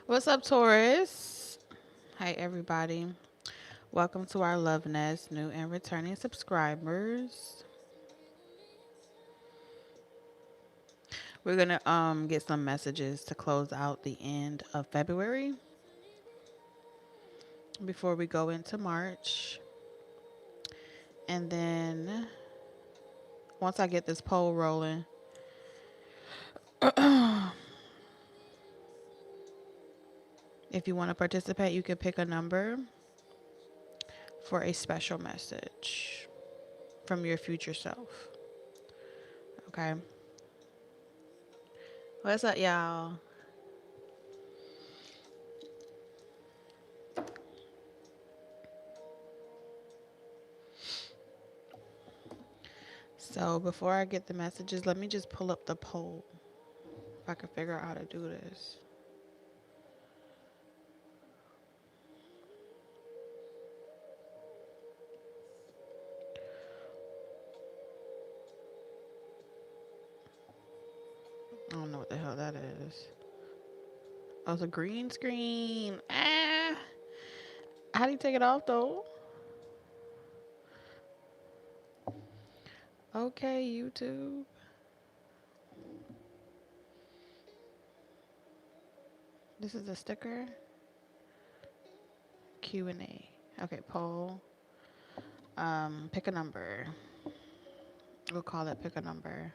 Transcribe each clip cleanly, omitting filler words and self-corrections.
What's up, Taurus? Hi, everybody. Welcome to our Love Nest, new and returning subscribers. We're gonna get some messages to close out the end of February before we go into March. And then once I get this poll rolling, if you want to participate, you can pick a number for a special message from your future self. Okay. What's up, y'all? So before I get the messages, let me just pull up the poll if I can figure out how to do this. I don't know what the hell that is. Oh, it's a green screen. Ah, how do you take it off though? Okay, YouTube. This is a sticker. Q&A. Okay, poll. Pick a number. We'll call it pick a number.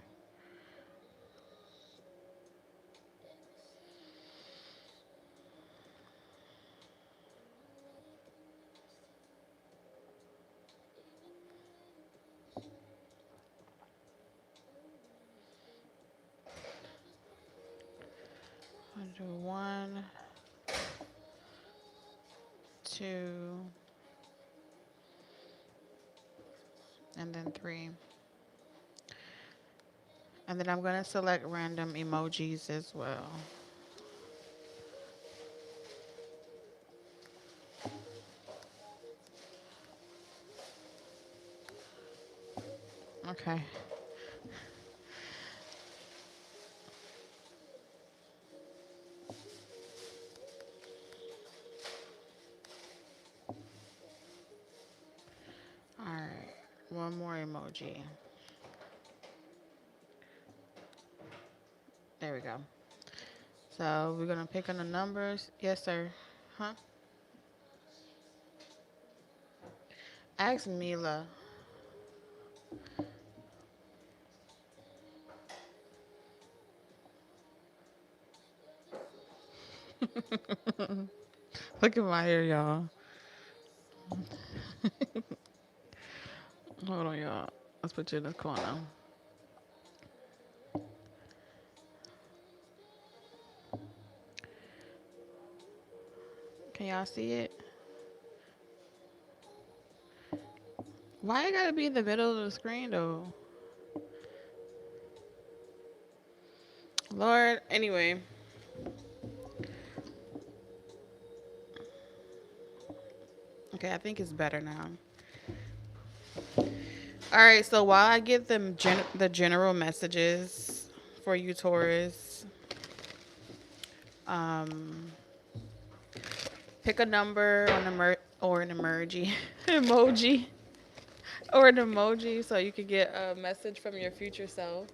I'll do 1, 2, and then 3. And then I'm going to select random emojis as well. Okay. All right. One more emoji. There we go. So we're going to pick on the numbers. Yes, sir. Huh? Ask Mila. Look at my hair, y'all. Hold on, y'all. Let's put you in this corner. Can y'all see it? Why it gotta be in the middle of the screen, though? Lord, anyway. Okay, I think it's better now. All right, so while I get them the general messages for you, Taurus, um, pick a number or an emoji, emoji, or an emoji, so you could get a message from your future self.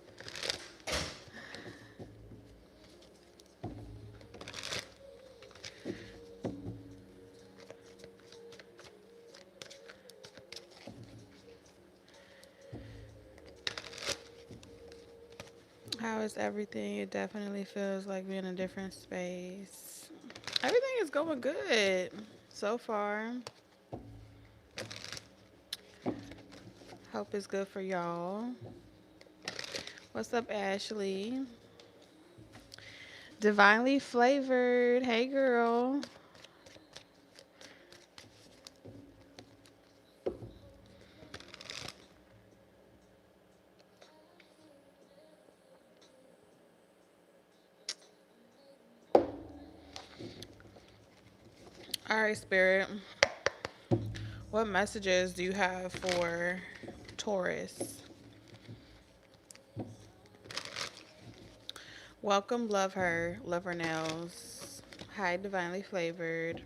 How is everything? It definitely feels like we're in a different space. Everything is going good so far. Hope it's good for y'all. What's up, Ashley? Divinely flavored. Hey, girl. All right, Spirit. What messages do you have for Taurus? Welcome, love her nails. Hi, divinely flavored.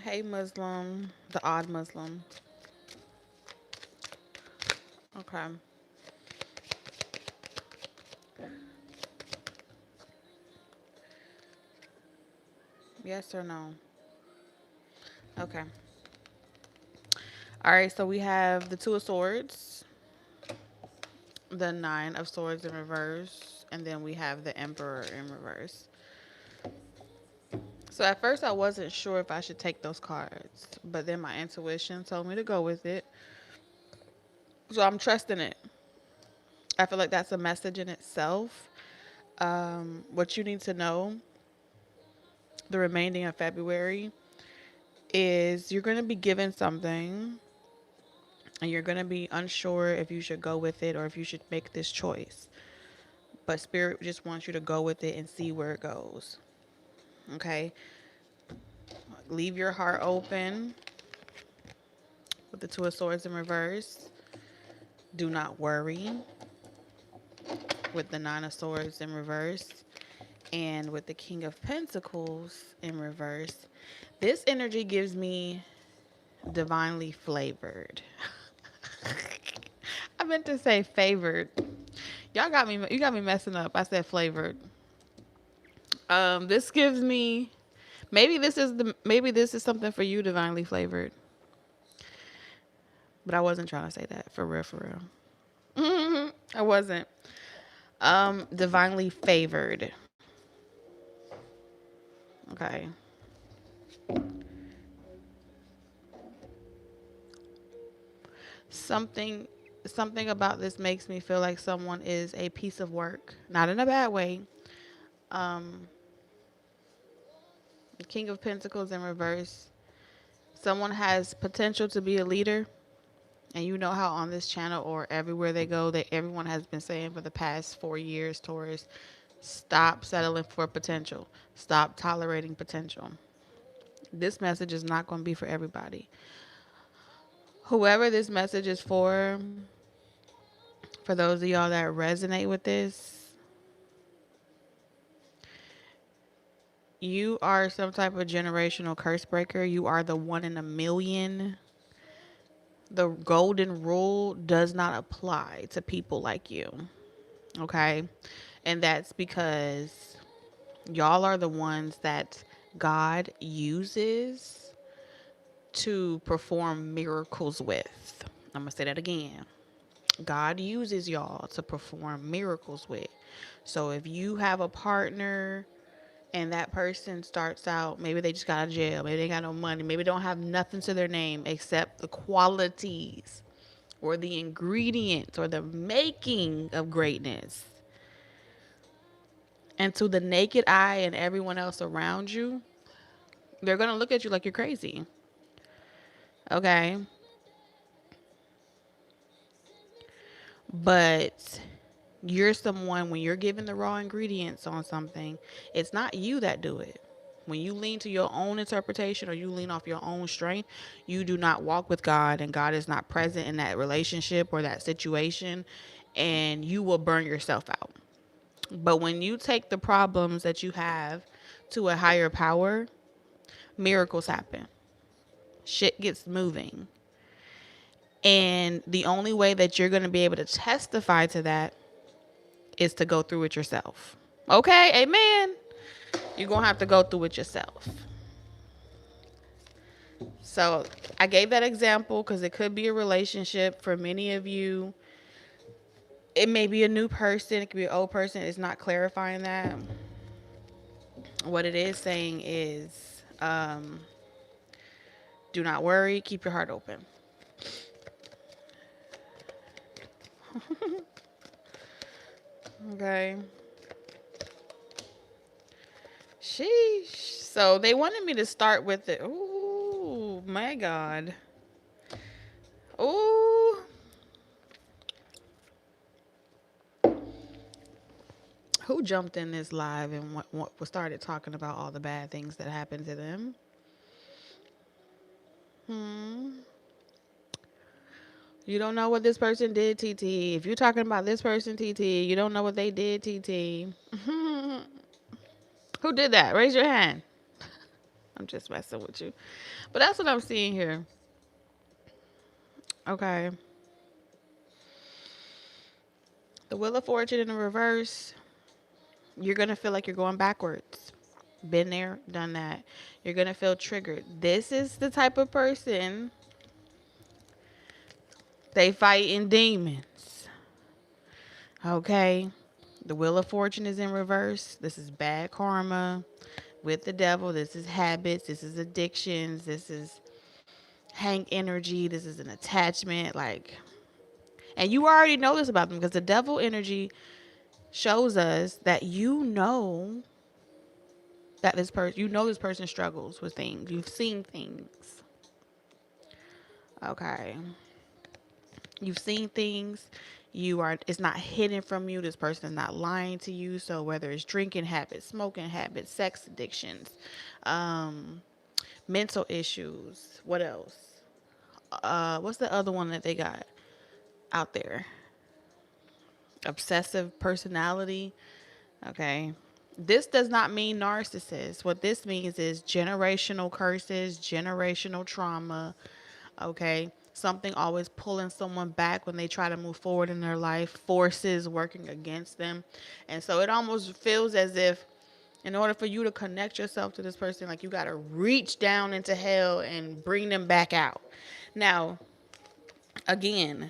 Hey, Muslim. The odd Muslim. Okay. Yes or no? Okay. All right, so we have the Two of Swords, the Nine of Swords in reverse, and then we have the Emperor in reverse. So at first I wasn't sure if I should take those cards, but then my intuition told me to go with it. So I'm trusting it. I feel like that's a message in itself. What you need to know the remaining of February is you're going to be given something and you're going to be unsure if you should go with it or if you should make this choice. But Spirit just wants you to go with it and see where it goes. Okay? Leave your heart open with the Two of Swords in reverse. Do not worry with the Nine of Swords in reverse. And with the King of Pentacles in reverse. This energy gives me divinely flavored. I meant to say favored. Y'all got me. You got me messing up. I said flavored. This gives me. Maybe this is something for you, divinely flavored. But I wasn't trying to say that for real. For real. I wasn't. Divinely favored. Okay. Something something about this makes me feel like someone is a piece of work, not in a bad way. Um, the King of Pentacles in reverse. Someone has potential to be a leader, and you know how on this channel or everywhere they go, that everyone has been saying for the past 4 years, Taurus, stop settling for potential. Stop tolerating potential. This message is not going to be for everybody. Whoever this message is for those of y'all that resonate with this, you are some type of generational curse breaker. You are the one in a million. The golden rule does not apply to people like you. Okay? And that's because y'all are the ones that God uses to perform miracles with. I'm going to say that again. God uses y'all to perform miracles with. So if you have a partner and that person starts out, maybe they just got out of jail, maybe they got no money, maybe they don't have nothing to their name except the qualities or the ingredients or the making of greatness. And to the naked eye and everyone else around you, they're going to look at you like you're crazy. Okay? But you're someone, when you're given the raw ingredients on something, it's not you that do it. When you lean to your own interpretation or you lean off your own strength, you do not walk with God, and God is not present in that relationship or that situation, and you will burn yourself out. But when you take the problems that you have to a higher power, miracles happen. Shit gets moving. And the only way that you're going to be able to testify to that is to go through it yourself. Okay, amen. You're going to have to go through it yourself. So I gave that example because it could be a relationship for many of you. It may be a new person. It could be an old person. It's not clarifying that. What it is saying is do not worry. Keep your heart open. Okay. Sheesh. So they wanted me to start with it. Ooh, my God. Ooh. Who jumped in this live and started talking about all the bad things that happened to them? You don't know what this person did, TT. If you're talking about this person, TT, you don't know what they did, TT. Who did that? Raise your hand. I'm just messing with you. But that's what I'm seeing here. Okay. The Wheel of Fortune in the reverse. You're going to feel like you're going backwards. Been there, done that. You're going to feel triggered. This is the type of person, they fighting demons. Okay. The Wheel of Fortune is in reverse. This is bad karma with the devil. This is habits. This is addictions. This is Hank energy. This is an attachment. Like, and you already know this about them because the devil energy shows us that that this person struggles with things. You've seen things. Okay. You've seen things. It's not hidden from you. This person is not lying to you. So whether it's drinking habits, smoking habits, sex addictions, um, mental issues, what else? What's the other one that they got out there? Obsessive personality. Okay. This does not mean narcissist. What this means is generational curses, generational trauma. Okay. Something always pulling someone back when they try to move forward in their life, forces working against them. And so it almost feels as if in order for you to connect yourself to this person, like you got to reach down into hell and bring them back out. Now, again,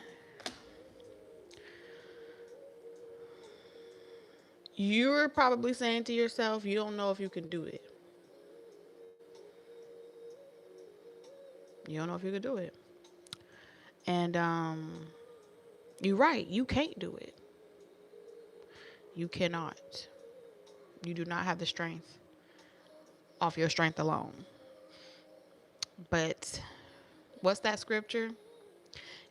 you're probably saying to yourself, you don't know if you can do it. You don't know if you can do it. And you're right. You can't do it. You cannot. You do not have the strength off your strength alone. But what's that scripture?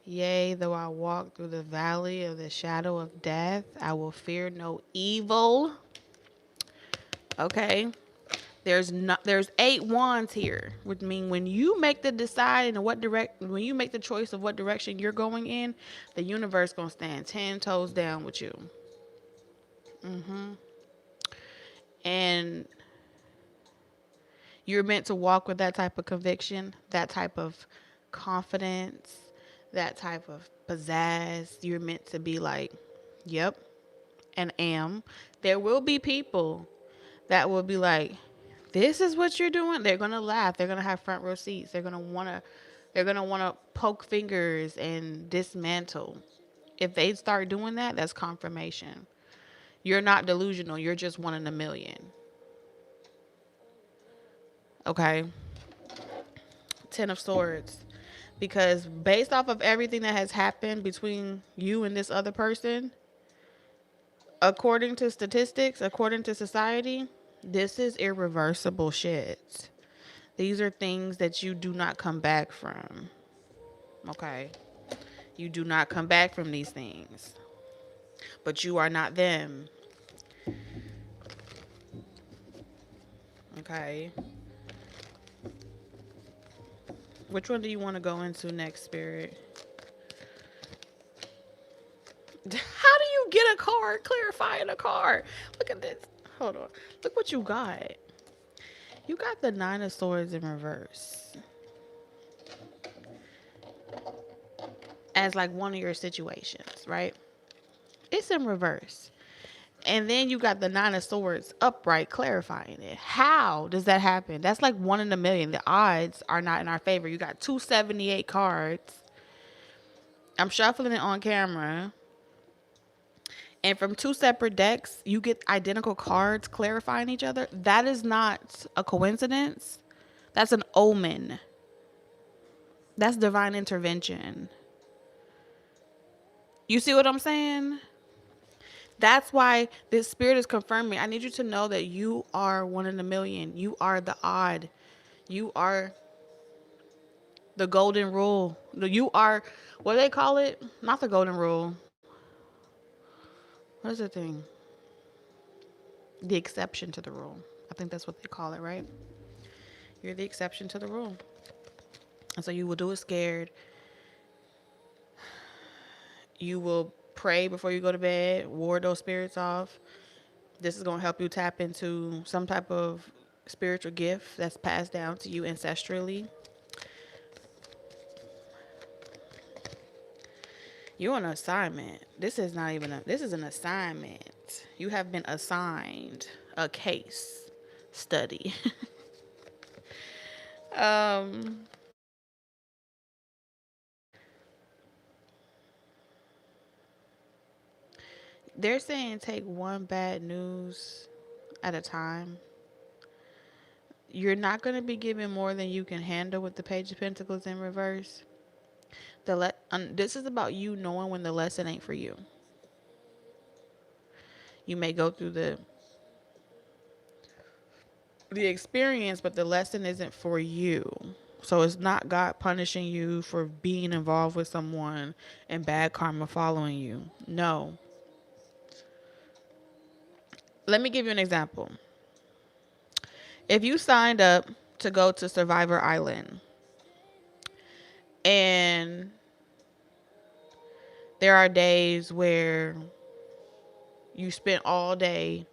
Yea, though I walk through the valley of the shadow of death, I will fear no evil. Okay. There's 8 wands here, which mean when you make the decide and when you make the choice of what direction you're going in, the universe gonna stand 10 toes down with you. And you're meant to walk with that type of conviction, that type of confidence, that type of pizzazz. You're meant to be like, yep, and am. There will be people that will be like, this is what you're doing. They're gonna laugh. They're gonna have front row seats. They're gonna wanna poke fingers and dismantle. If they start doing that, that's confirmation. You're not delusional. You're just one in a million. Okay. 10 of Swords. Because based off of everything that has happened between you and this other person, according to statistics, according to society, this is irreversible shit. These are things that you do not come back from. Okay? You do not come back from these things. But you are not them. Okay? Which one do you want to go into next, Spirit? How do you get a card clarifying a card? Look at this. Hold on. Look what you got. You got the 9 of Swords in reverse as like one of your situations, right? It's in reverse. And then you got the 9 of Swords upright clarifying it. How does that happen? That's like 1 in a million. The odds are not in our favor. You got 278 cards. I'm shuffling it on camera. And from 2 separate decks, you get identical cards clarifying each other. That is not a coincidence. That's an omen. That's divine intervention. You see what I'm saying? That's why this spirit is confirming. I need you to know that you are 1 in a million. You are the odd. You are the golden rule. You are, what do they call it? Not the golden rule. What is the thing? The exception to the rule. I think that's what they call it, right? You're the exception to the rule. And so you will do it scared. You will pray before you go to bed, ward those spirits off. This is going to help you tap into some type of spiritual gift that's passed down to you ancestrally. You're on an assignment. This is not even a, this is an assignment. You have been assigned a case study. um, they're saying take one bad news at a time. You're not going to be given more than you can handle with the Page of Pentacles in reverse. This is about you knowing when the lesson ain't for you. You may go through the experience, but the lesson isn't for you. So it's not God punishing you for being involved with someone and bad karma following you. No. Let me give you an example. If you signed up to go to Survivor Island and there are days where you spent all day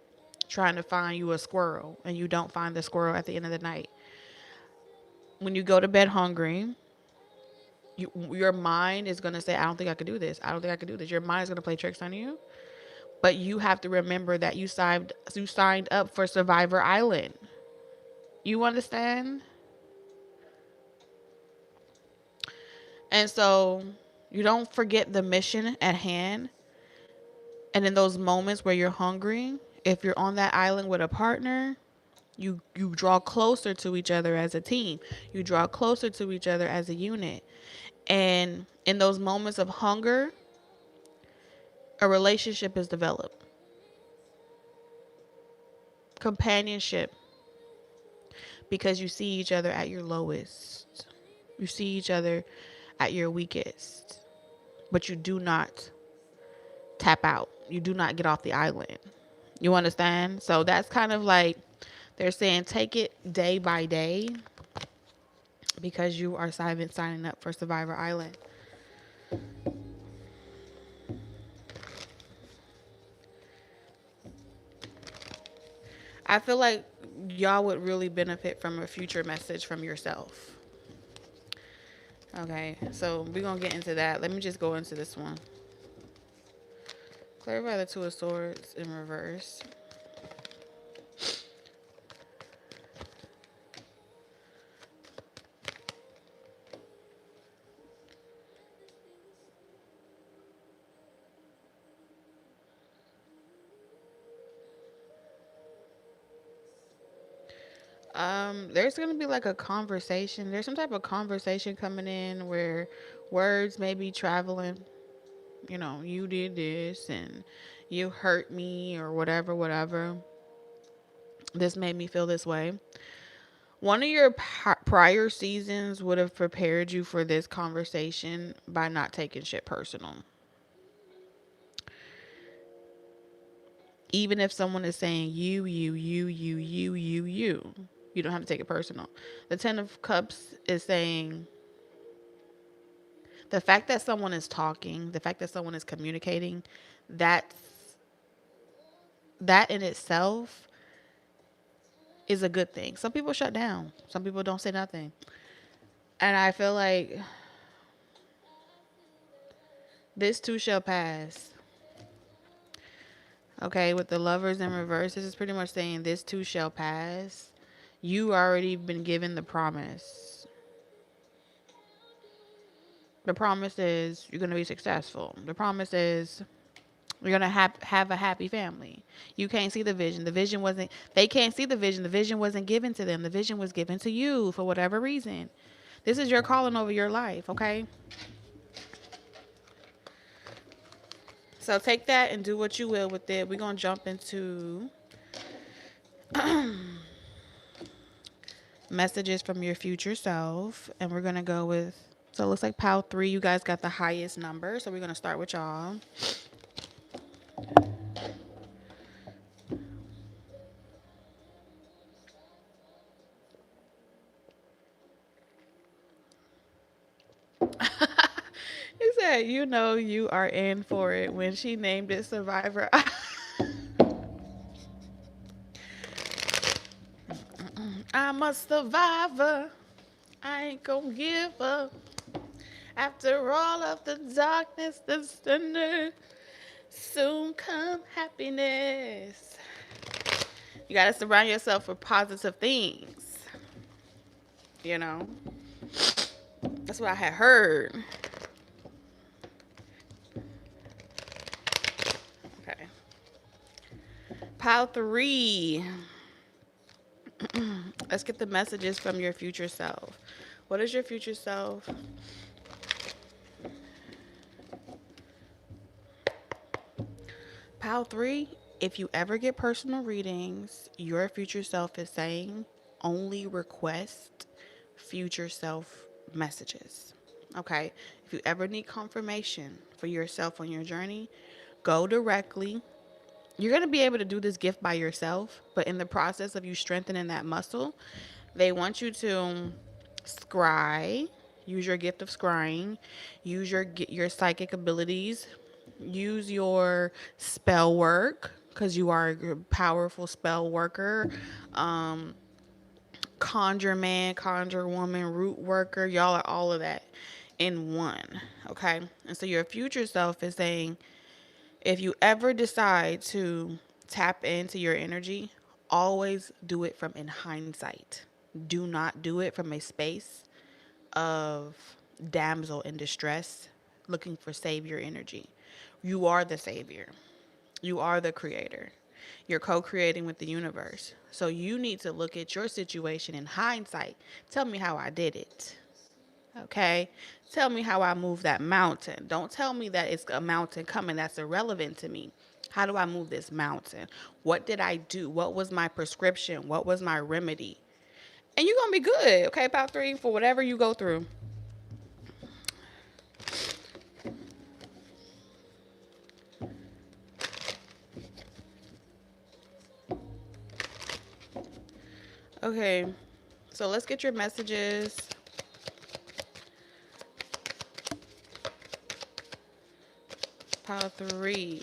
trying to find you a squirrel and you don't find the squirrel at the end of the night. When you go to bed hungry, your mind is going to say, I don't think I could do this. I don't think I could do this. Your mind is going to play tricks on you. But you have to remember that you signed up for Survivor Island. You understand? And so you don't forget the mission at hand. And in those moments where you're hungry, if you're on that island with a partner, you draw closer to each other as a team. You draw closer to each other as a unit. And in those moments of hunger, a relationship is developed. Companionship. Because you see each other at your lowest. You see each other at your weakest. But you do not tap out. You do not get off the island. You understand? So that's kind of like they're saying take it day by day because you are signing up for Survivor Island. I feel like y'all would really benefit from a future message from yourself. Okay, so we're going to get into that. Let me just go into this one. Clarify the Two of Swords in reverse. There's gonna be like a conversation. There's some type of conversation coming in where words may be traveling. You know, you did this and you hurt me or whatever, whatever. This made me feel this way. One of your prior seasons would have prepared you for this conversation by not taking shit personal. Even if someone is saying you don't have to take it personal. The Ten of Cups is saying the fact that someone is talking, the fact that someone is communicating, that in itself is a good thing. Some people shut down. Some people don't say nothing. And I feel like this too shall pass. Okay, with the Lovers in reverse, this is pretty much saying this too shall pass. You already been given the promise. The promise is you're going to be successful. The promise is you're going to have a happy family. You can't see the vision. The vision wasn't, they can't see the vision. The vision wasn't given to them. The vision was given to you for whatever reason. This is your calling over your life, okay? So take that and do what you will with it. We're going to jump into messages from your future self. And we're going to go with, so it looks like pile 3. You guys got the highest number. So we're going to start with y'all. He said, you know you are in for it when she named it Survivor. I'm a survivor. I ain't gonna give up. After all of the darkness that's thunder, soon come happiness. You gotta surround yourself with positive things. You know, that's what I had heard. Okay. Pile 3. Let's get the messages from your future self. What is your future self? Pile 3. If you ever get personal readings, your future self is saying only request future self messages. Okay? If you ever need confirmation for yourself on your journey, go directly. You're going to be able to do this gift by yourself, but in the process of you strengthening that muscle, they want you to scry, use your gift of scrying, use your psychic abilities, use your spell work because you are a powerful spell worker. Conjure man, conjure woman, root worker, y'all are all of that in one. Okay, and so your future self is saying, if you ever decide to tap into your energy, always do it from in hindsight. Do not do it from a space of damsel in distress looking for savior energy. You are the savior. You are the creator. You're co-creating with the universe. So you need to look at your situation in hindsight. Tell me how I did it. Okay? Tell me how I moved that mountain. Don't tell me that it's a mountain coming. That's irrelevant to me. How do I move this mountain? What did I do? What was my prescription? What was my remedy? And you're going to be good, okay, Pile 3, for whatever you go through. Okay, so let's get your messages. Pile 3.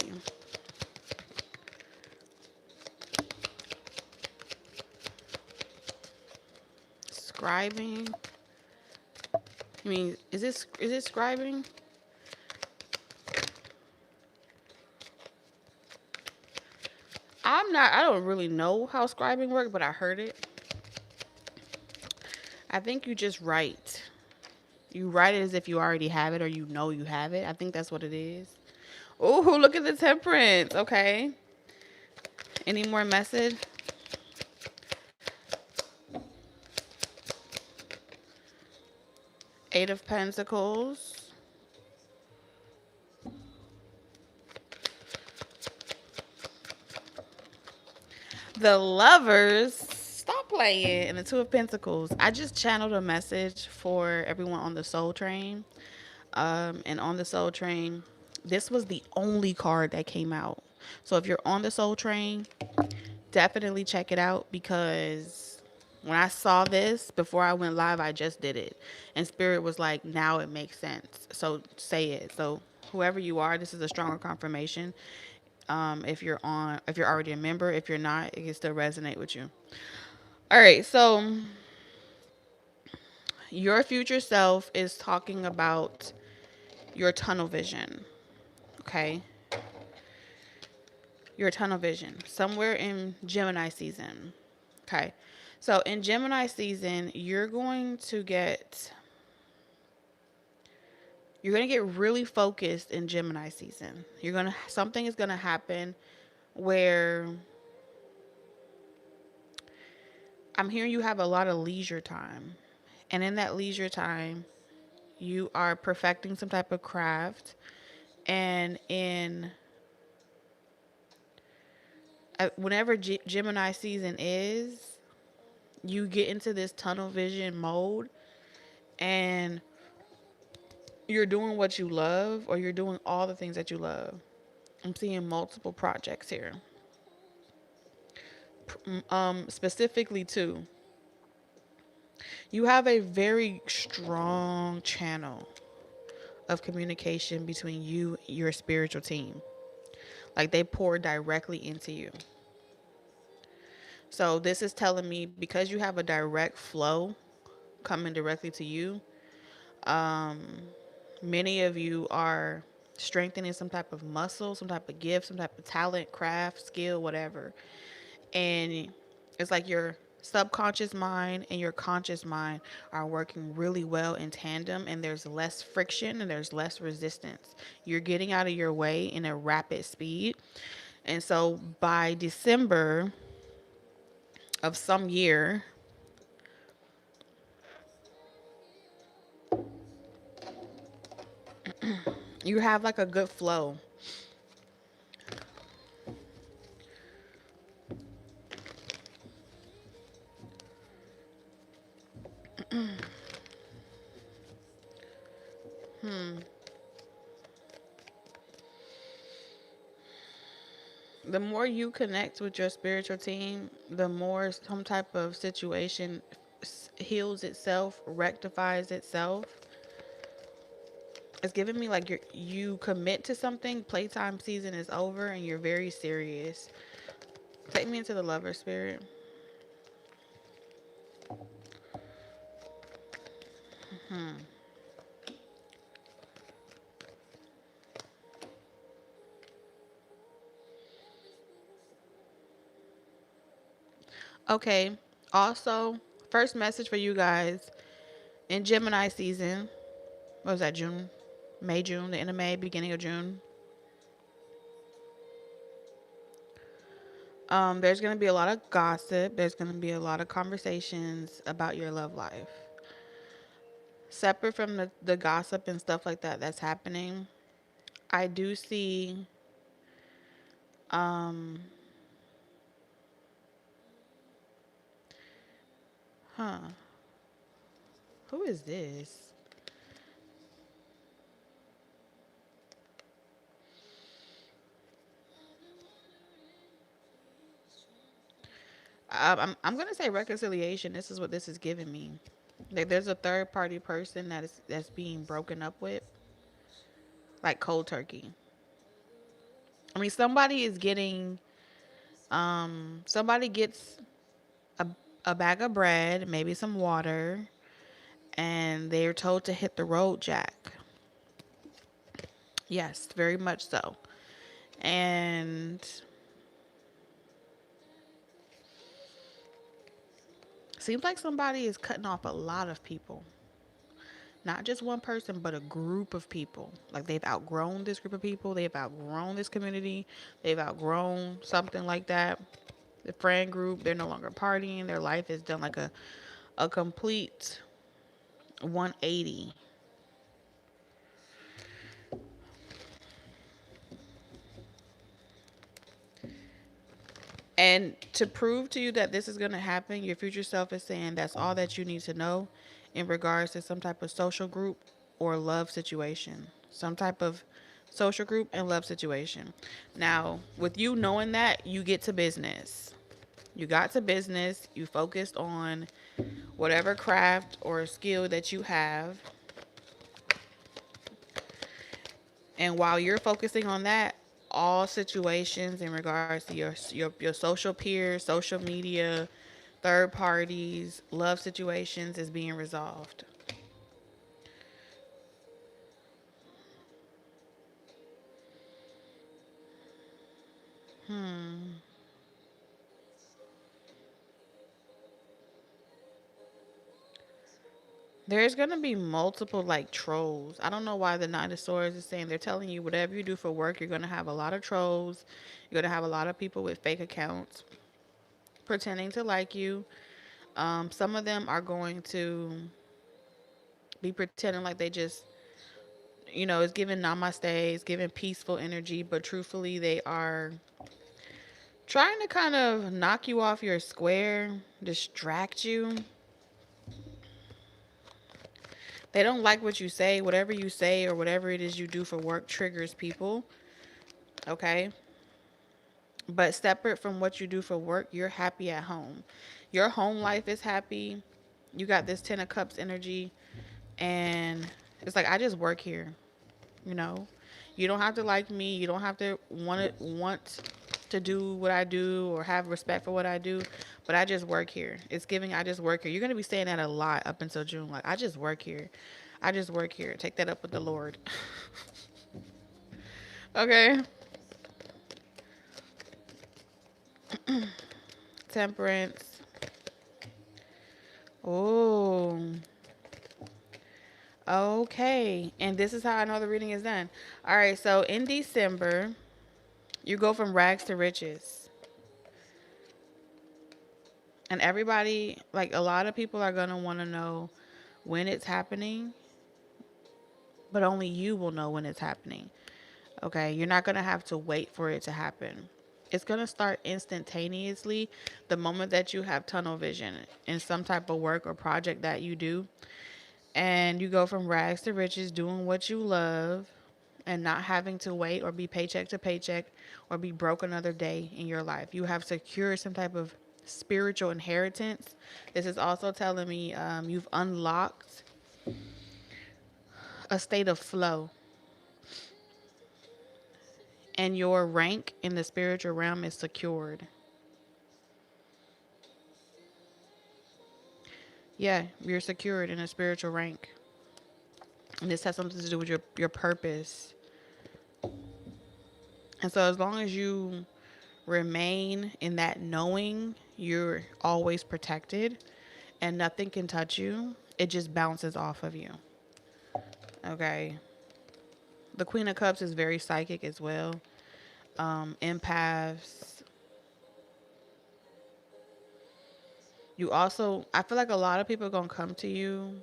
Scribing. I mean, is it scribing? I don't really know how scribing works, but I heard it. I think you just write. You write it as if you already have it or you know you have it. I think that's what it is. Oh, look at the temperance. Okay. Any more message? Eight of Pentacles. The Lovers. Stop playing. And the Two of Pentacles. I just channeled a message for everyone on the Soul Train. And on the Soul Train, this was the only card that came out. So if you're on the Soul Train, definitely check it out, because when I saw this before I went live, I just did it. And Spirit was like, now it makes sense. So say it. So whoever you are, this is a stronger confirmation. If you're already a member, if you're not, it can still resonate with you. All right. So your future self is talking about your tunnel vision. Okay. Your tunnel vision somewhere in Gemini season. Okay. So in Gemini season, you're going to get really focused in Gemini season. Something is going to happen where I'm hearing you have a lot of leisure time. And in that leisure time, you are perfecting some type of craft. And whenever Gemini season is, you get into this tunnel vision mode and you're doing what you love, or you're doing all the things that you love. I'm seeing multiple projects here. Specifically too, you have a very strong channel of communication between you, your spiritual team. Like they pour directly into you. So this is telling me because you have a direct flow coming directly to you, um, many of you are strengthening some type of muscle, some type of gift, some type of talent, craft, skill, whatever. And it's like your subconscious mind and your conscious mind are working really well in tandem, and there's less friction and there's less resistance. You're getting out of your way in a rapid speed. And so by December of some year, you have like a good flow. The more you connect with your spiritual team, the more some type of situation heals itself, rectifies itself. It's giving me like you commit to something, playtime season is over, and you're very serious. Take me into the lover spirit. Okay. Also, first message for you guys in Gemini season. What was that? June, May, June, the end of May, beginning of June. There's gonna be a lot of gossip. There's gonna be a lot of conversations about your love life. Separate from the gossip and stuff like that that's happening, I do see um huh. Who is this? I'm gonna say reconciliation. This is what this is giving me. Like there's a third party person that's being broken up with, like cold turkey. I mean, somebody gets a a bag of bread, maybe some water, and they're told to hit the road, Jack. Yes, very much so. And seems like somebody is cutting off a lot of people. Not just one person, but a group of people. Like they've outgrown this group of people, they've outgrown this community, they've outgrown something like that. The friend group, they're no longer partying, their life is done like a complete 180. And to prove to you that this is going to happen, your future self is saying that's all that you need to know in regards to some type of social group or love situation. Some type of social group and love situation. Now, with you knowing that, you get to business. You got to business, you focused on whatever craft or skill that you have. And while you're focusing on that, all situations in regards to your social peers, social media, third parties, love situations is being resolved. There's gonna be multiple like trolls. I don't know why the Nine of Swords is saying they're telling you whatever you do for work, you're gonna have a lot of trolls. You're gonna have a lot of people with fake accounts pretending to like you. Some of them are going to be pretending like they just, it's giving namaste, it's giving peaceful energy, but truthfully, they are trying to kind of knock you off your square, distract you. They don't like what you say. Whatever you say or whatever it is you do for work triggers people. Okay. But separate from what you do for work, you're happy at home. Your home life is happy. You got this Ten of Cups energy. And it's like, I just work here. You know, you don't have to like me. You don't have to want to do what I do or have respect for what I do. but I just work here. It's giving I just work here. You're going to be saying that a lot up until June. Like, I just work here. I just work here. Take that up with the Lord. Okay. Temperance. Oh. Okay. And this is how I know the reading is done. All right. So in December, you go from rags to riches. And everybody, like a lot of people are going to want to know when it's happening, but only you will know when it's happening. Okay. You're not going to have to wait for it to happen. It's going to start instantaneously the moment that you have tunnel vision in some type of work or project that you do. And you go from rags to riches doing what you love and not having to wait or be paycheck to paycheck or be broke another day in your life. You have secured some type of spiritual inheritance. This is also telling me you've unlocked a state of flow, and your rank in the spiritual realm is secured. Yeah, you're secured in a spiritual rank. And this has something to do with your purpose. And so as long as you remain in that knowing, you're always protected and nothing can touch you. It just bounces off of you. Okay. The Queen of Cups is very psychic as well. Empaths. You also, I feel like a lot of people are going to come to you.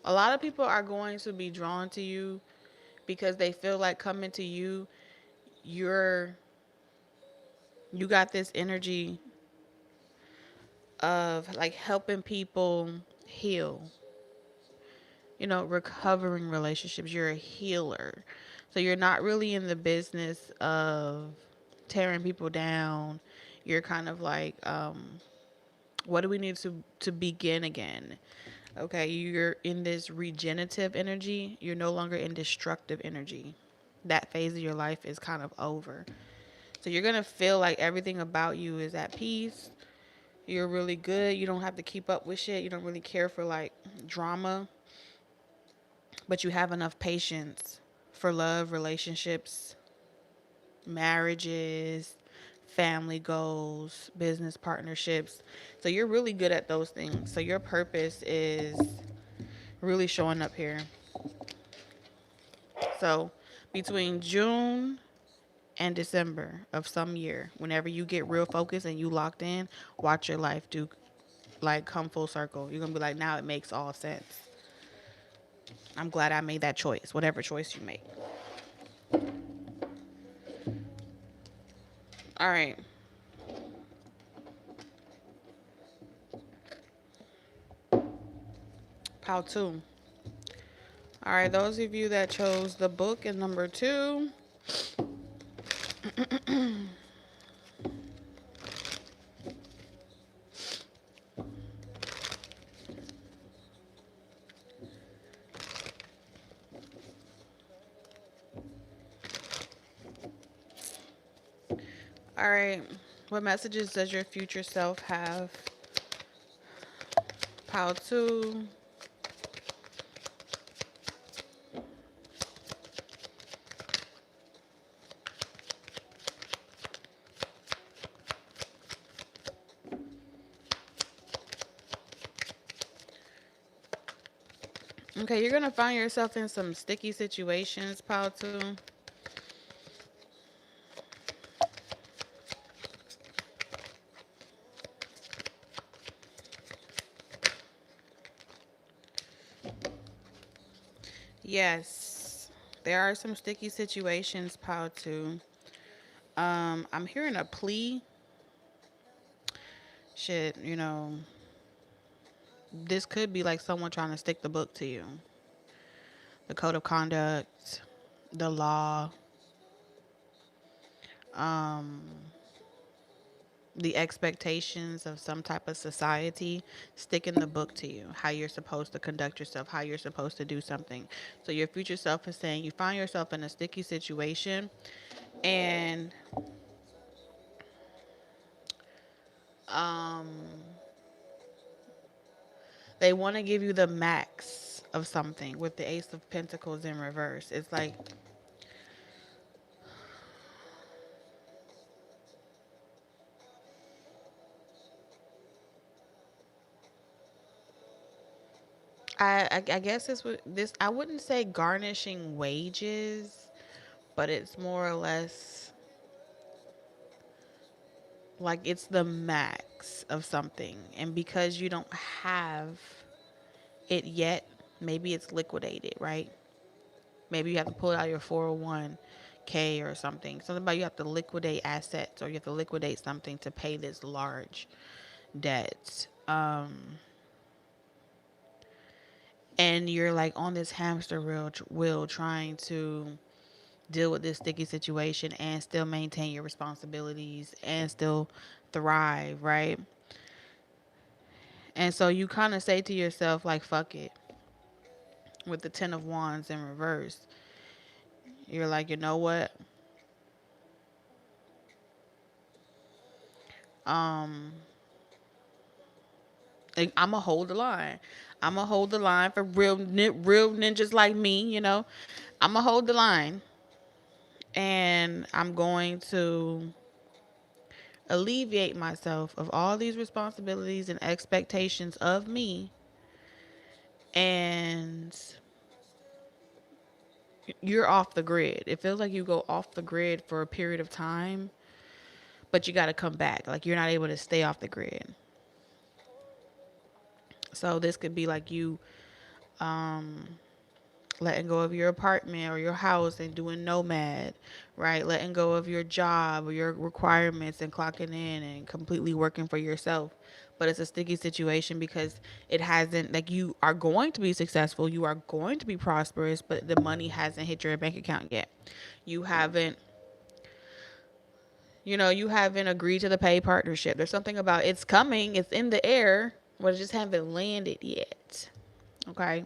A lot of people are going to be drawn to you because they feel like coming to you, you're, you got this energy of like helping people heal, recovering relationships. You're a healer. So you're not really in the business of tearing people down. You're kind of like, what do we need to begin again? Okay, you're in this regenerative energy. You're no longer in destructive energy. That phase of your life is kind of over. So you're going to feel like everything about you is at peace. You're really good. You don't have to keep up with shit. You don't really care for like drama. But you have enough patience for love, relationships, marriages, family goals, business partnerships. So you're really good at those things. So your purpose is really showing up here. So between June and December of some year, whenever you get real focused and you locked in, watch your life do like come full circle. You're going to be like, now it makes all sense. I'm glad I made that choice, whatever choice you make. All right. Pile 2. All right, those of you that chose the book in number 2. All right. What messages does your future self have? Pile 2. Okay, you're going to find yourself in some sticky situations, pile 2. Yes, there are some sticky situations, pile 2. I'm hearing a plea. Shit, this could be like someone trying to stick the book to you. The code of conduct, the law, um, the expectations of some type of society sticking the book to you, how you're supposed to conduct yourself, how you're supposed to do something. So your future self is saying you find yourself in a sticky situation, and Um, they want to give you the max of something with the Ace of Pentacles in reverse. It's like I guess this I wouldn't say garnishing wages, but it's more or less like it's the max of something, and because you don't have it yet, maybe it's liquidated, right? Maybe you have to pull out your 401k or something about you have to liquidate assets, or you have to liquidate something to pay this large debt. And you're like on this hamster wheel trying to deal with this sticky situation and still maintain your responsibilities and still thrive, right? And so you kind of say to yourself, like, fuck it. With the 10 of Wands in reverse, you're like, you know what? Um, I'm going to hold the line. I'm going to hold the line for real ninjas like me, you know? I'm going to hold the line. And I'm going to alleviate myself of all these responsibilities and expectations of me. And you're off the grid. It feels like you go off the grid for a period of time, but you got to come back. Like you're not able to stay off the grid. So this could be like you letting go of your apartment or your house and doing nomad, right? Letting go of your job or your requirements and clocking in and completely working for yourself. But it's a sticky situation because it hasn't, like, you are going to be successful, you are going to be prosperous, but the money hasn't hit your bank account yet. You haven't, you haven't agreed to the pay partnership. There's something about it's coming, it's in the air, but it just haven't landed yet. Okay.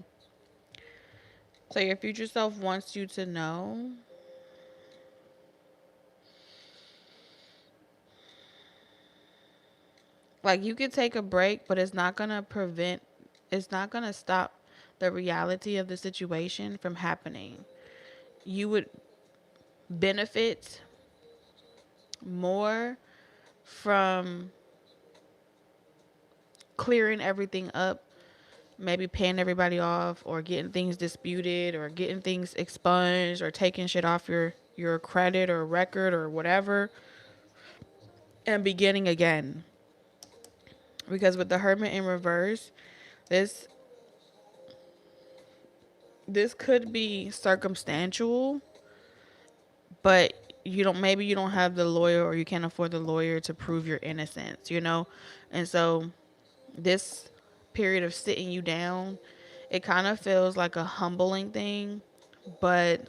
So your future self wants you to know like you could take a break, but it's not going to stop the reality of the situation from happening. You would benefit more from clearing everything up, maybe paying everybody off or getting things disputed or getting things expunged or taking shit off your credit or record or whatever and beginning again. Because with the Hermit in reverse, this this could be circumstantial, but maybe you don't have the lawyer or you can't afford the lawyer to prove your innocence. And so this period of sitting you down, it kind of feels like a humbling thing, but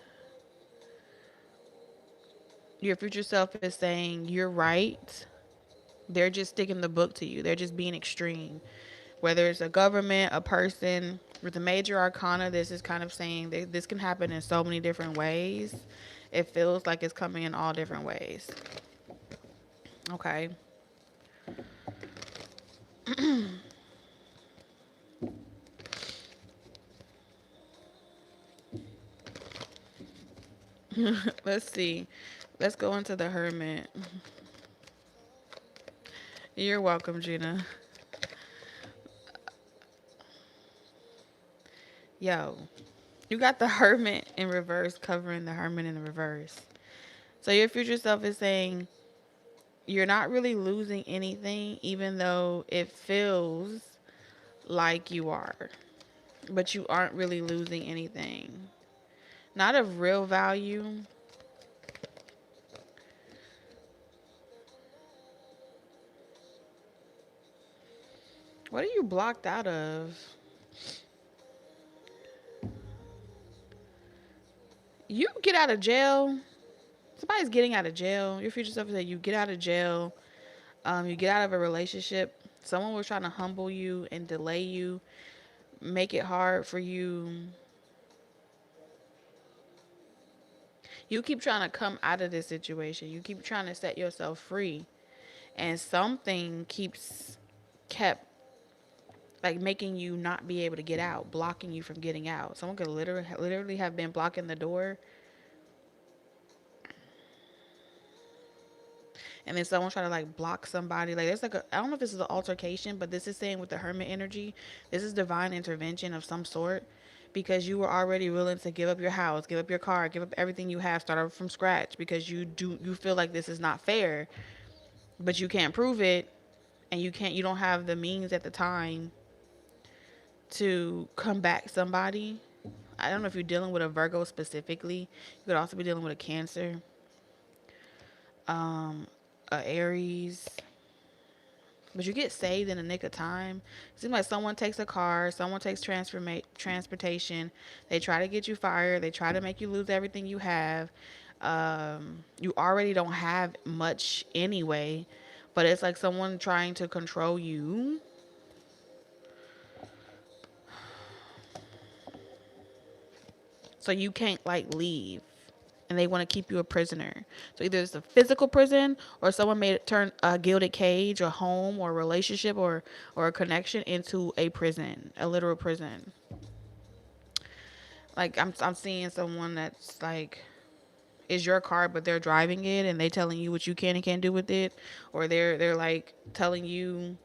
your future self is saying you're right. They're just sticking the book to you. They're just being extreme. Whether it's a government, a person, with the major arcana, this is kind of saying that this can happen in so many different ways. It feels like it's coming in all different ways. Okay. Let's see. Let's go into the Hermit. You're welcome, Gina. Yo, you got the Hermit in reverse covering the Hermit in the reverse. So your future self is saying you're not really losing anything, even though it feels like you are. But you aren't really losing anything. Not of real value. What are you blocked out of? You get out of jail. Somebody's getting out of jail. Your future self is that you get out of jail. You get out of a relationship. Someone was trying to humble you and delay you, make it hard for you. You keep trying to come out of this situation. You keep trying to set yourself free. and something kept like making you not be able to get out, blocking you from getting out. Someone could literally have been blocking the door, and then someone try to like block somebody. Like there's like I don't know if this is an altercation, but this is saying with the hermit energy, this is divine intervention of some sort, because you were already willing to give up your house, give up your car, give up everything you have, start over from scratch, because you feel like this is not fair, but you can't prove it, and you don't have the means at the time to come back somebody. I don't know if you're dealing with a Virgo specifically. You could also be dealing with a Cancer, a Aries. But you get saved in the nick of time. It seems like someone takes a car, someone takes transportation. They try to get you fired. They try to make you lose everything you have. You already don't have much anyway, but it's like someone trying to control you. So you can't like leave, and they want to keep you a prisoner. So either it's a physical prison, or someone made it turn a gilded cage, a home, or a relationship, or a connection into a prison, a literal prison. Like I'm seeing someone that's like is your car, but they're driving it, and they telling you what you can and can't do with it, or they're like telling you,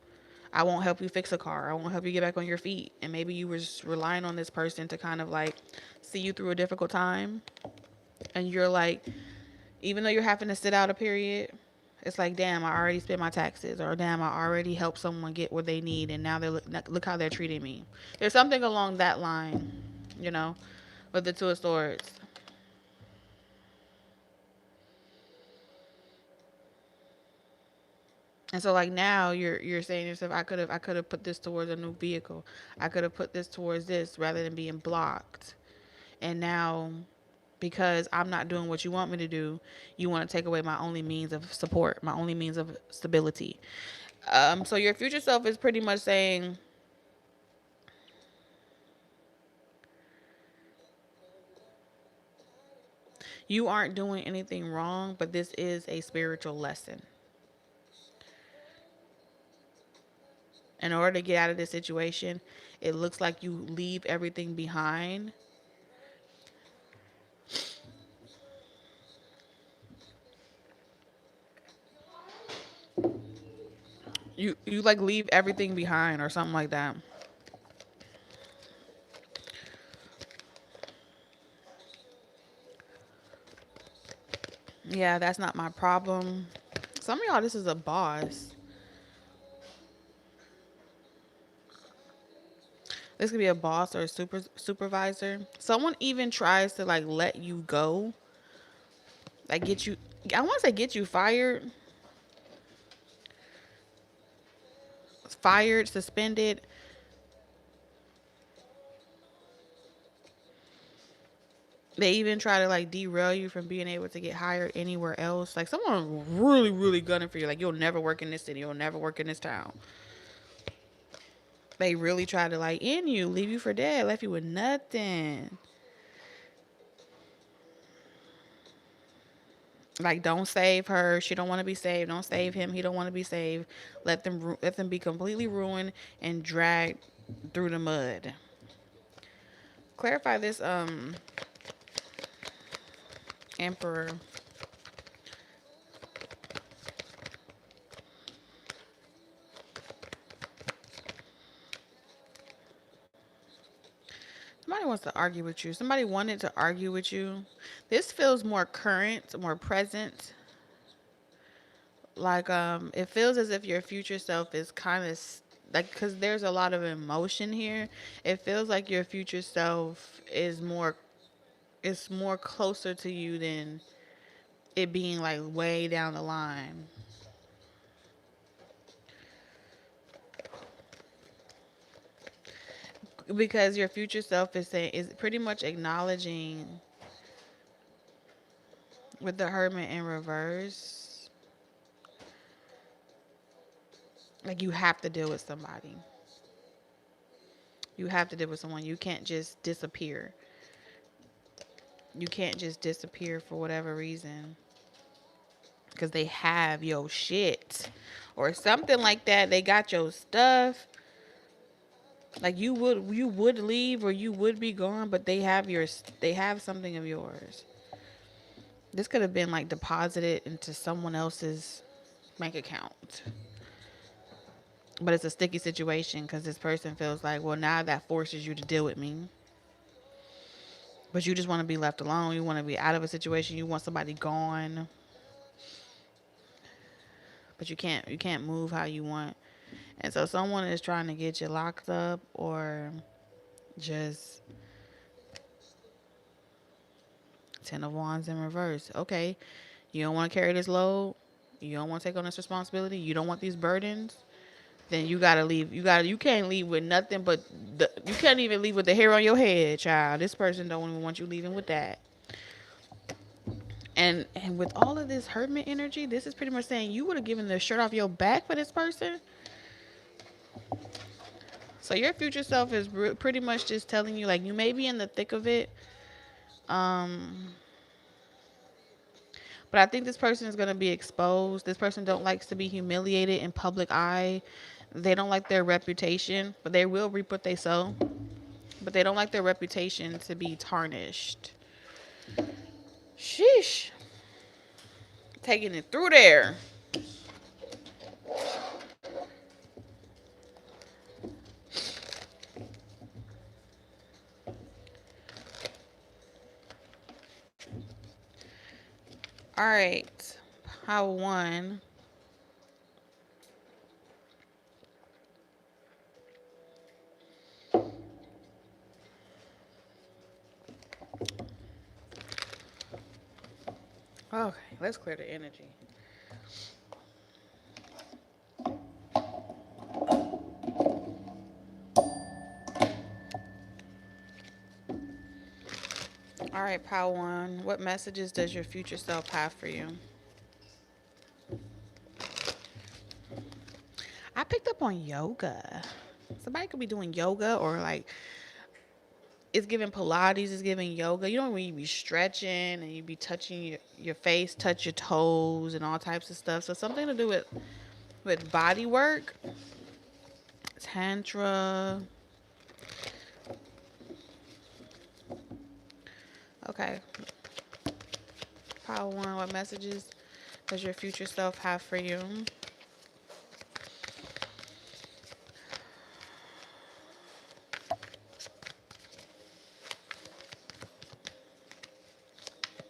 I won't help you fix a car, I won't help you get back on your feet, and maybe you were just relying on this person to kind of like see you through a difficult time, and you're like, even though you're having to sit out a period, it's like, damn, I already spent my taxes, or damn, I already helped someone get what they need, and now they look how they're treating me. There's something along that line, you know, with the Two of Swords. And so like now you're saying to yourself, I could have put this towards a new vehicle. I could have put this towards this rather than being blocked. And now, because I'm not doing what you want me to do, you want to take away my only means of support, my only means of stability. So your future self is pretty much saying, you aren't doing anything wrong, but this is a spiritual lesson. In order to get out of this situation, it looks like you leave everything behind. You like leave everything behind or something like that. Yeah, that's not my problem. Some of y'all, this is a boss. This could be a boss or a supervisor. Someone even tries to like let you go, like get you. I want to say get you fired, suspended. They even try to like derail you from being able to get hired anywhere else. Like someone really, really gunning for you. Like you'll never work in this city. You'll never work in this town. They really try to like end you, leave you for dead, left you with nothing. Like don't save her. She don't want to be saved. Don't save him. He don't want to be saved. Let them be completely ruined and dragged through the mud. Clarify this emperor. Somebody wants to argue with you. Somebody wanted to argue with you. This feels more current, more present. Like it feels as if your future self is kind of like, because there's a lot of emotion here. It feels like your future self is more closer to you than it being like way down the line. Because your future self is pretty much acknowledging with the hermit in reverse, like you have to deal with somebody. You have to deal with someone. You can't just disappear. You can't just disappear for whatever reason. because they have your shit or something like that. They got your stuff. Like you would leave or you would be gone, but they have something of yours. This could have been like deposited into someone else's bank account. But it's a sticky situation because this person feels like, well, now that forces you to deal with me. But you just want to be left alone. You want to be out of a situation. You want somebody gone. But you can't move how you want. And so someone is trying to get you locked up or just 10 of Wands in reverse. Okay, you don't want to carry this load. You don't want to take on this responsibility. You don't want these burdens. Then you gotta leave. You can't leave with nothing but you can't even leave with the hair on your head, child. This person don't even want you leaving with that. And with all of this hermit energy, this is pretty much saying you would have given the shirt off your back for this person. So your future self is pretty much just telling you, like, you may be in the thick of it. But I think this person is going to be exposed. This person don't likes to be humiliated in public eye. They don't like their reputation, but they will reap what they sow. But they don't like their reputation to be tarnished. Sheesh. Taking it through there. All right. Pile one. Okay, let's clear the energy. All right, pile one. What messages does your future self have for you? I picked up on yoga. Somebody could be doing yoga or like it's giving Pilates, it's giving yoga. You know when you be stretching and you be touching your face, touch your toes and all types of stuff. So something to do with body work. Tantra. Okay. Pile one, what messages does your future self have for you?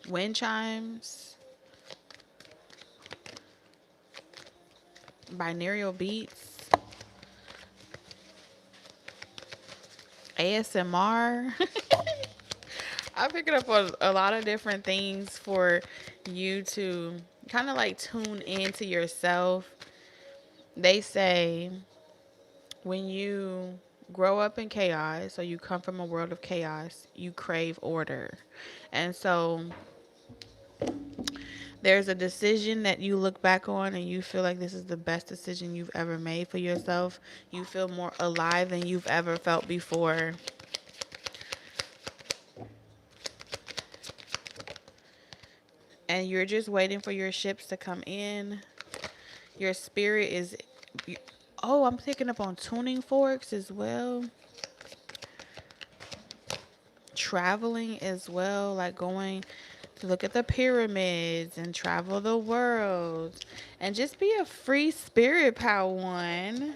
Wind chimes. Binaural beats. ASMR. I'm picking up on a lot of different things for you to kind of like tune into yourself. They say when you grow up in chaos, so you come from a world of chaos, you crave order. And so there's a decision that you look back on and you feel like this is the best decision you've ever made for yourself. You feel more alive than you've ever felt before. And you're just waiting for your ships to come in. Your spirit is... Oh, I'm picking up on tuning forks as well. Traveling as well, like going to look at the pyramids and travel the world. And just be a free spirit, pal one.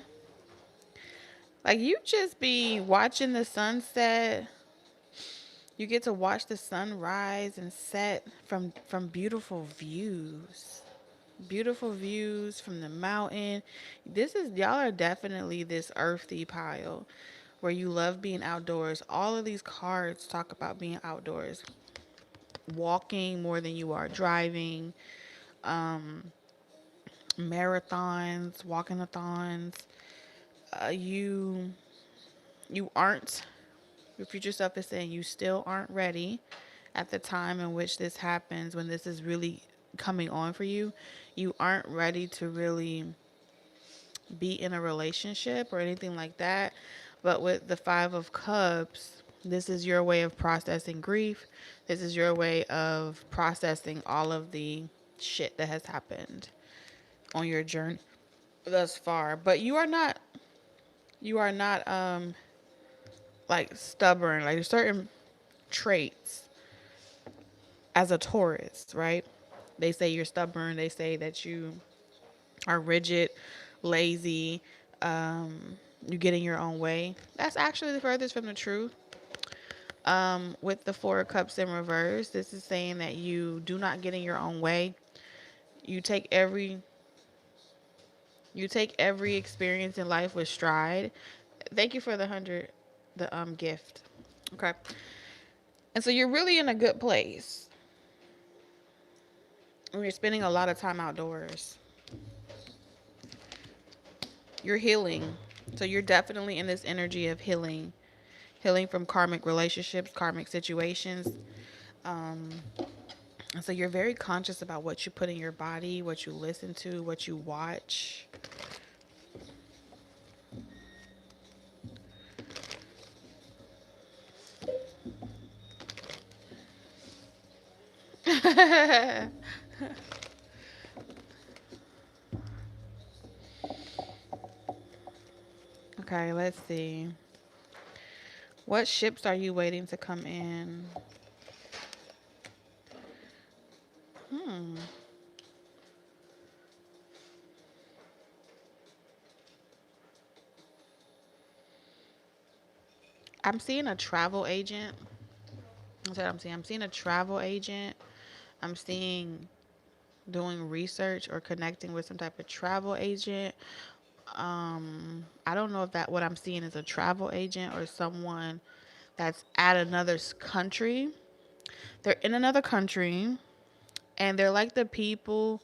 Like you just be watching the sunset. You get to watch the sun rise and set from beautiful views. Beautiful views from the mountain. Y'all are definitely this earthy pile where you love being outdoors. All of these cards talk about being outdoors. Walking more than you are driving. Marathons, walking-a-thons. You aren't... Your future self is saying you still aren't ready at the time in which this happens, when this is really coming on for you. You aren't ready to really be in a relationship or anything like that. But with the Five of Cups, this is your way of processing grief. This is your way of processing all of the shit that has happened on your journey thus far. But you are not like stubborn. Like there's certain traits as a Taurus, right? They say you're stubborn. They say that you are rigid, lazy, you get in your own way. That's actually the furthest from the truth. With the Four of Cups in reverse, this is saying that you do not get in your own way. You take every you take every experience in life with stride. Thank you for the gift. Okay. And so you're really in a good place. And you're spending a lot of time outdoors. You're healing. So you're definitely in this energy of healing. Healing from karmic relationships, karmic situations. Um, and so you're very conscious about what you put in your body, what you listen to, what you watch. Okay, let's see. What ships are you waiting to come in? Hmm. I'm seeing a travel agent. That's what I'm seeing. I'm seeing a travel agent. I'm seeing doing research or connecting with some type of travel agent. I don't know if that what I'm seeing is a travel agent or someone that's at another country. They're in another country and they're like the people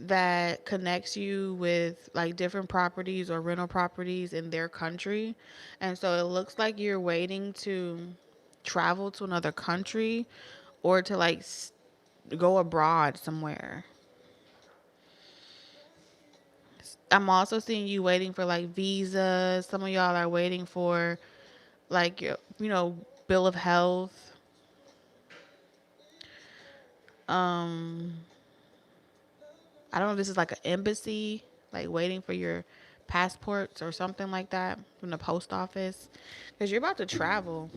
that connects you with like different properties or rental properties in their country. And so it looks like you're waiting to travel to another country or to like go abroad somewhere. I'm also seeing you waiting for like visas. Some of y'all are waiting for like your, bill of health. Um, I don't know if this is like an embassy, like waiting for your passports or something like that from the post office, because you're about to travel.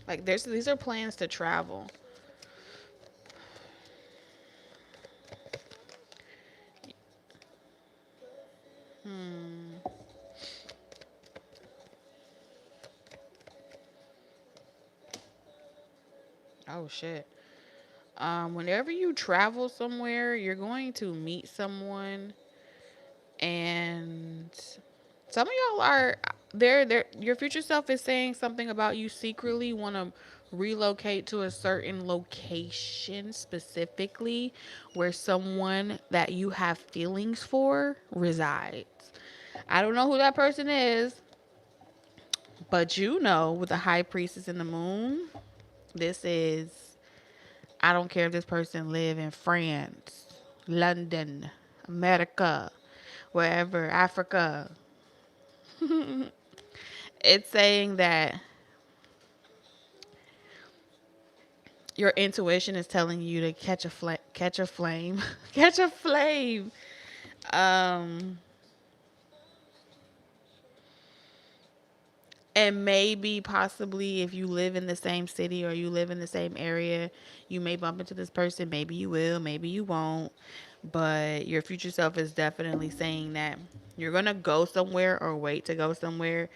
Like these are plans to travel. Hmm. Oh shit. Whenever you travel somewhere, you're going to meet someone, and some of y'all are there. Your future self is saying something about you secretly want to relocate to a certain location specifically where someone that you have feelings for resides. I don't know who that person is, but with the high priestess in the moon, this is, I don't care if this person live in France, London, America, wherever, Africa. It's saying that your intuition is telling you to catch a flame, catch a flame. Um, and maybe possibly if you live in the same city or you live in the same area, you may bump into this person. Maybe you will, maybe you won't. But your future self is definitely saying that you're gonna go somewhere or wait to go somewhere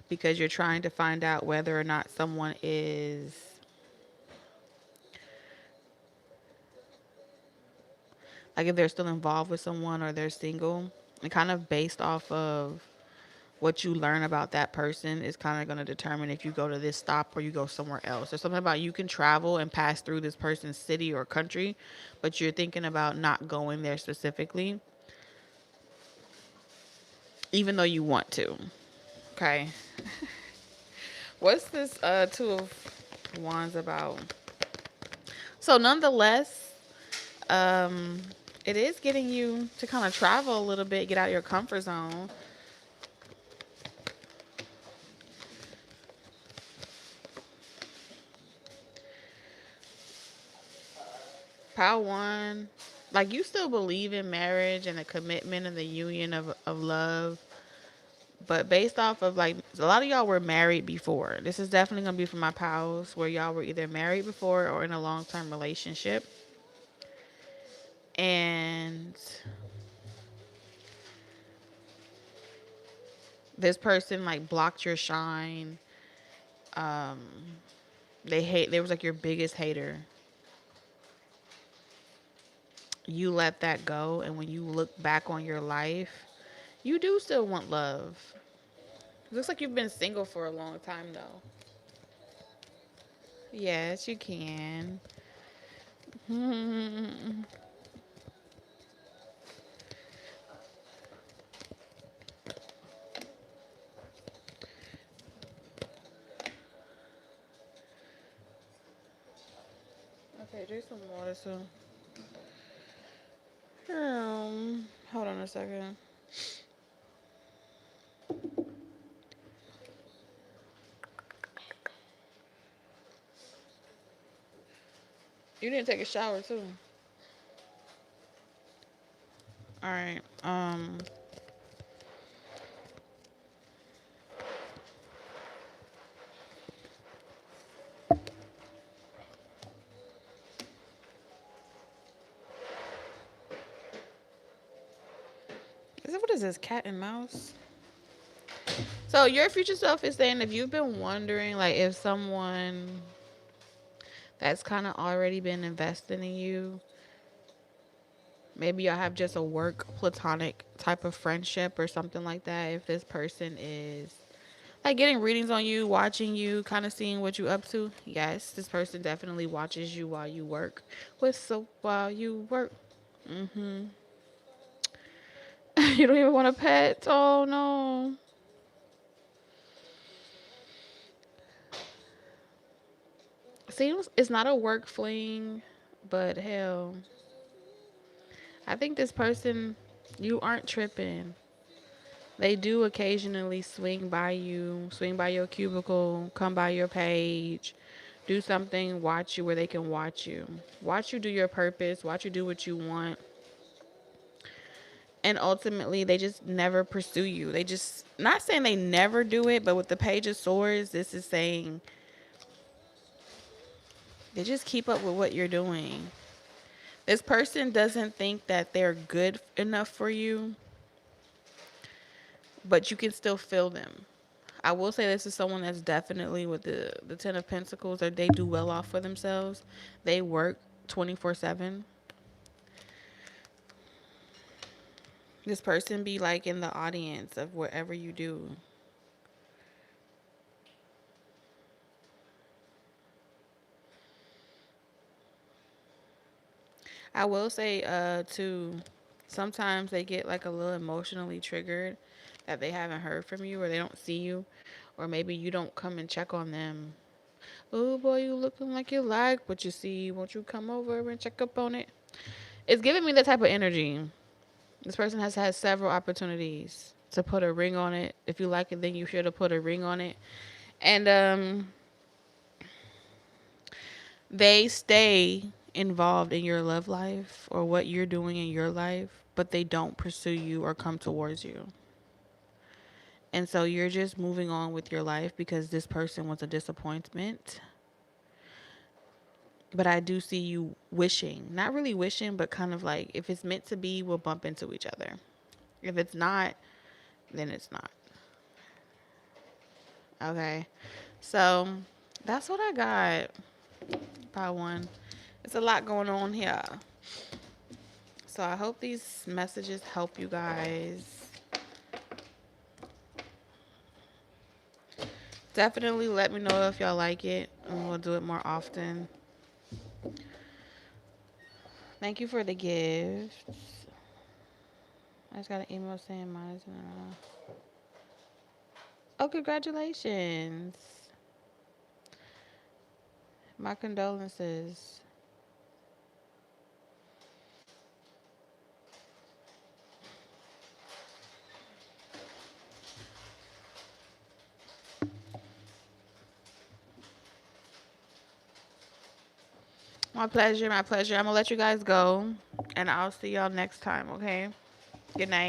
because you're trying to find out whether or not someone is like if they're still involved with someone or they're single. And kind of based off of what you learn about that person is kind of going to determine if you go to this stop or you go somewhere else. There's something about you can travel and pass through this person's city or country, but you're thinking about not going there specifically, even though you want to. Okay. What's this Two of Wands about? So nonetheless, um, it is getting you to kind of travel a little bit, get out of your comfort zone. Pile one. Like, you still believe in marriage and the commitment and the union of love. But based off of, like, a lot of y'all were married before. This is definitely going to be for my pals where y'all were either married before or in a long-term relationship. And this person, like, blocked your shine. Um, they was like your biggest hater. You let that go. And when you look back on your life, you do still want love. It looks like you've been single for a long time, though. Yes, you can. Okay, drink some water, so. Hold on a second. You didn't take a shower too. All right. What is this, cat and mouse? So your future self is saying if you've been wondering, like, if someone that's kind of already been invested in you, maybe y'all have just a work platonic type of friendship or something like that. If this person is like getting readings on you, watching you, kind of seeing what you up to, yes, this person definitely watches you while you work. While you work. Mm-hmm. You don't even want a pet. Oh no. Seems it's not a work fling, but hell, I think this person, you aren't tripping. They do occasionally swing by your cubicle, come by your page, do something, watch you where they can watch you do your purpose, watch you do what you want. And ultimately, they just never pursue you. They just, not saying they never do it, but with the Page of Swords, this is saying they just keep up with what you're doing. This person doesn't think that they're good enough for you, but you can still feel them. I will say this is someone that's definitely with the Ten of Pentacles, or they do well off for themselves. They work 24/7. This person be like in the audience of whatever you do. I will say too, sometimes they get like a little emotionally triggered that they haven't heard from you or they don't see you, or maybe you don't come and check on them. Oh boy, you looking like you like what you see. Won't you come over and check up on it? It's giving me that type of energy. This person has had several opportunities to put a ring on it. If you like it, then you should have put a ring on it. And they stay involved in your love life or what you're doing in your life, but they don't pursue you or come towards you. And so you're just moving on with your life because this person was a disappointment. But I do see you wishing, not really wishing, but kind of like if it's meant to be, we'll bump into each other. If it's not, then it's not. Okay. So that's what I got. Part one. It's a lot going on here. So I hope these messages help you guys. Definitely let me know if y'all like it, and we'll do it more often. Thank you for the gifts. I just got an email saying mine is not. Oh, congratulations. My condolences. My pleasure, my pleasure. I'm gonna let you guys go, and I'll see y'all next time, okay? Good night.